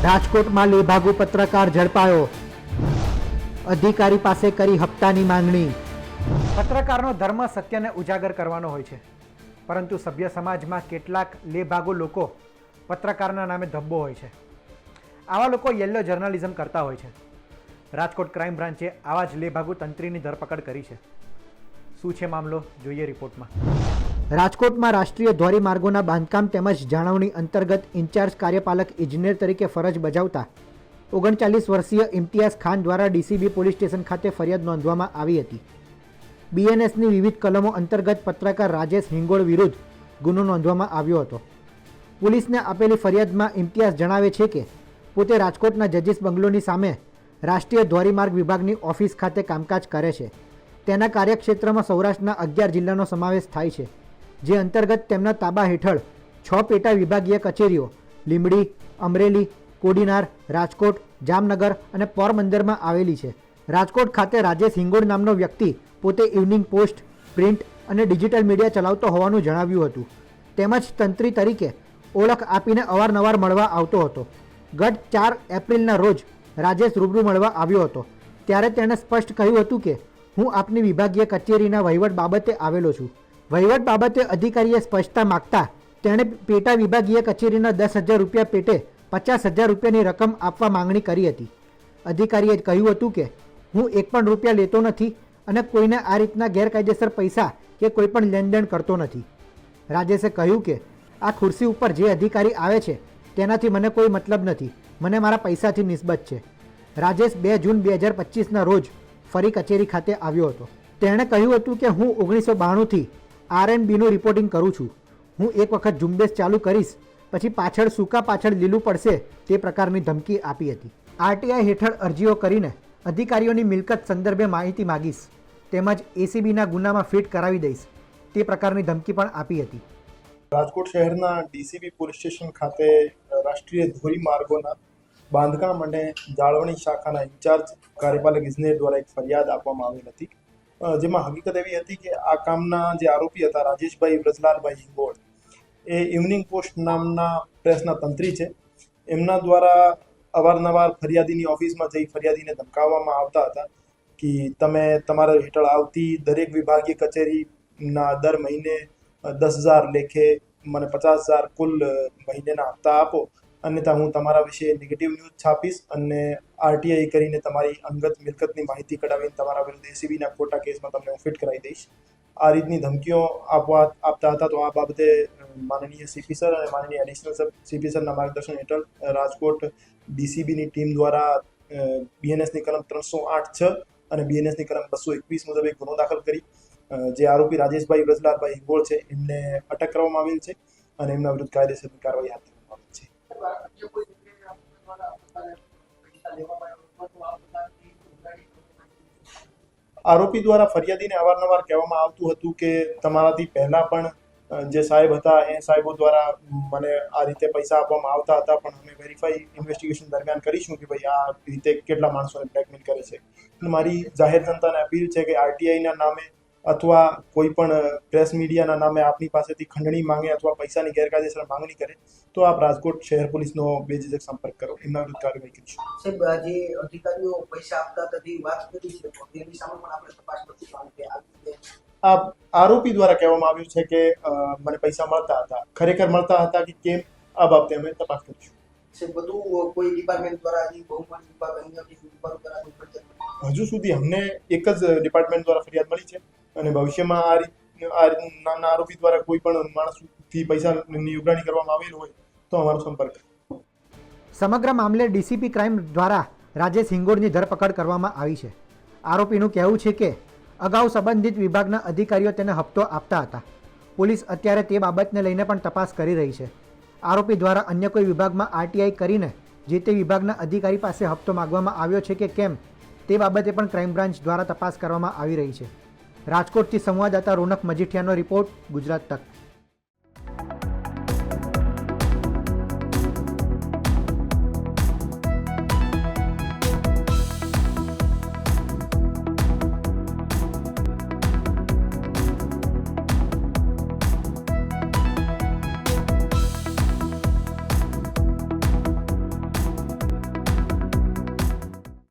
રાજકોટમાં લેભાગુ પત્રકાર ઝડપાયો. અધિકારી પાસે કરી હપ્તાની માંગણી. પત્રકારનો ધર્મ સત્યને ઉજાગર કરવાનો હોય છે, પરંતુ સભ્ય સમાજમાં કેટલાક લેભાગુ લોકો પત્રકારના નામે ધબ્બો હોય છે. આવા લોકો યલો જર્નલિઝમ કરતા હોય છે. રાજકોટ ક્રાઇમ બ્રાન્ચે આવા જ લેભાગુ તંત્રીની ધરપકડ કરી છે. શું છે મામલો, જોઈએ રિપોર્ટમાં. રાજકોટમાં રાષ્ટ્રીય ધોરીમાર્ગોના બાંધકામ તેમજ જાળવણી અંતર્ગત ઇન્ચાર્જ કાર્યપાલક ઇજનેર તરીકે ફરજ બજાવતા 39 વર્ષીય ઇમ્તિયાઝ ખાન દ્વારા ડીસીબી પોલીસ સ્ટેશન ખાતે ફરિયાદ નોંધવામાં આવી હતી. બીએનએસની વિવિધ કલમો અંતર્ગત પત્રકાર રાજેશ હિંગોળ વિરુદ્ધ ગુનો નોંધવામાં આવ્યો હતો. પોલીસને આપેલી ફરિયાદમાં ઇમ્તિયાઝ જણાવે છે કે પોતે રાજકોટના જજીસ બંગલોની સામે રાષ્ટ્રીય ધોરીમાર્ગ વિભાગની ઓફિસ ખાતે કામકાજ કરે છે. તેના કાર્યક્ષેત્રમાં સૌરાષ્ટ્રના 11 જિલ્લાનો સમાવેશ થાય છે, જે અંતર્ગત તેમના તાબા હેઠળ 6 પેટા વિભાગીય કચેરીઓ લીંબડી, અમરેલી, કોડીનાર, રાજકોટ, જામનગર અને પોરબંદરમાં આવેલી છે. રાજકોટ ખાતે રાજેશ હિંગોળ નામનો વ્યક્તિ પોતે ઇવનિંગ પોસ્ટ, પ્રિન્ટ અને ડિજિટલ મીડિયા ચલાવતો હોવાનું જણાવ્યું હતું. તેમજ તંત્રી તરીકે ઓળખ આપીને અવારનવાર મળવા આવતો હતો. ગત 4 એપ્રિલના રોજ રાજેશ રૂબરૂ મળવા આવ્યો હતો, ત્યારે તેણે સ્પષ્ટ કહ્યું હતું કે હું આપની વિભાગીય કચેરીના વહીવટ બાબતે આવેલો છું. વહીવટ બાબતે અધિકારીએ સ્પષ્ટતા માગતા તેણે પેટા વિભાગીય કચેરીના 10,000 રૂપિયા પેટે 50,000 રૂપિયાની રકમ આપવા માંગણી કરી હતી. અધિકારીએ કહ્યું હતું કે હું એક પણ રૂપિયા લેતો નથી અને કોઈને આ રીતના ગેરકાયદેસર પૈસા કે કોઈ પણ લેનદેન કરતો નથી. રાજેશે કહ્યું કે આ ખુરશી ઉપર જે અધિકારી આવે છે તેનાથી મને કોઈ મતલબ નથી, મને મારા પૈસાથી નિસ્બત છે. રાજેશ 2 જૂન 2025ના રોજ ફરી કચેરી ખાતે આવ્યો હતો. તેણે કહ્યું હતું કે હું 1992થી RNBનું રિપોર્ટિંગ કરું છું. હું એક વખત ઝુંબેશ ચાલુ કરીશ પછી પાછળ સૂકા પાછળ લીલું પડશે તે પ્રકારની ધમકી આપી હતી. આરટીઆઈ હેઠળ અરજીઓ કરીને અધિકારીઓની મિલકત સંદર્ભે માહિતી માગીશ, તેમજ એસીબીના ગુનામાં ફિટ કરાવી દઈશ તે પ્રકારની ધમકી પણ આપી હતી. રાજકોટ શહેરના ડીસીબી પોલીસ સ્ટેશન ખાતે રાષ્ટ્રીય ધોરીમાર્ગોના બાંધકામ અને જાળવણી શાખાના ઇન્ચાર્જ કાર્યપાલક ઇજનેર દ્વારા એક ફરિયાદ આપવામાં આવેલ હતી, જેમાં હકીકત એવી હતી કે આ કામના જે આરોપી હતા રાજેશભાઈ વ્રજલાલભાઈ હિંગોળ, એ ઇવનિંગ પોસ્ટ નામના પ્રેસના તંત્રી છે. એમના દ્વારા અવારનવાર ફરિયાદીની ઓફિસમાં જઈ ફરિયાદીને ધમકાવવામાં આવતા હતા કે તમે તમારા હેઠળ આવતી દરેક વિભાગીય કચેરીના દર મહિને 10,000 લેખે મને 50,000 કુલ મહિનેના હપ્તા આપો, અન્યથા હું તમારા વિશે નેગેટિવ ન્યૂઝ છાપીશ અને આરટીઆઈ કરીને તમારી અંગત મિલકતની માહિતી કઢાવીને તમારા વિરુદ્ધ એસીબીના ખોટા કેસમાં તમને હું ફિટ કરાવી દઈશ. આ રીતની ધમકીઓ આપતા હતા. તો આ બાબતે માનનીય સીપી સર અને માનનીય એડિશનલ સીપી સરના માર્ગદર્શન હેઠળ રાજકોટ ડીસીબીની ટીમ દ્વારા બીએનએસની કલમ 308(6) અને બીએનએસની કલમ 221 મુજબ એક ગુનો દાખલ કરી જે આરોપી રાજેશભાઈ વ્રજલાલભાઈ હિંગોળ છે એમને અટક કરવામાં આવેલ છે અને એમના વિરુદ્ધ કાયદેસરની કાર્યવાહી હાથ ધરવામાં આવેલ છે. આરોપી દ્વારા ફરિયાદીને અવારનવાર કહેવામાં આવતું હતું કે તમારાથી પહેલા પણ જે સાહેબ હતા એ સાહેબો દ્વારા મને આ રીતે પૈસા આપવામાં આવતા હતા, પણ અમે વેરીફાઈ ઇન્વેસ્ટિગેશન દરમિયાન કરીશું કે ભાઈ આ રીતે કેટલા માણસોને બ્લેકમેલ કરે છે. મારી જાહેર જનતાને અપીલ છે કે આરટીઆઈના નામે અથવા કોઈ પણ પ્રેસ મીડિયાના નામે આપની પાસેથી ખંડણી માંગે અથવા પૈસાની ગેરકાયદેસર માંગણી કરે તો આપ રાજકોટ શહેર પોલીસનો બેઝિક સંપર્ક કરો, એમના વિરુદ્ધ કાર્યવાહી કરીશું. સાહેબ, જે અધિકારીઓ પૈસા આપતા હતા તે વાત કરી છે, તેની સામે પણ આપણે તપાસ કરીશું. આ આરોપી દ્વારા કહેવામાં આવ્યું છે કે મને પૈસા મળતા હતા, ખરેખર મળતા હતા કે કેમ, આ બાબતે અમે તપાસ કરીશું. સાહેબ, બધું કોઈ ડિપાર્ટમેન્ટ દ્વારા બહુમાળી વિભાગ અન્ય વિભાગ દ્વારા હજુ સુધી અમને એક જ ડિપાર્ટમેન્ટ દ્વારા ફરિયાદ મળી છે અને ભવિષ્યમાં આ નામના આરોપી દ્વારા કોઈ પણ માણસથી પૈસાની ઉઘરાણી કરવામાં આવેલ હોય તો અમારો સંપર્ક. સમગ્ર મામલે ડીસીપી ક્રાઇમ દ્વારા રાજેશ હિંગોળની ધરપકડ કરવામાં આવી છે. આરોપીનું કહેવું છે કે અગાઉ સંબંધિત વિભાગના અધિકારીઓ તેને હપ્તો આપતા હતા. પોલીસ અત્યારે તે બાબતને લઈને પણ તપાસ કરી રહી છે. આરોપી દ્વારા અન્ય કોઈ વિભાગમાં આરટીઆઈ કરીને જે તે વિભાગના અધિકારી પાસે હપ્તો માગવામાં આવ્યો છે કે કેમ તે બાબતે પણ ક્રાઇમ બ્રાન્ચ દ્વારા તપાસ કરવામાં આવી રહી છે. રાજકોટથી સંવાદદાતા રોનક મજીઠિયાનો રિપોર્ટ, ગુજરાત તક.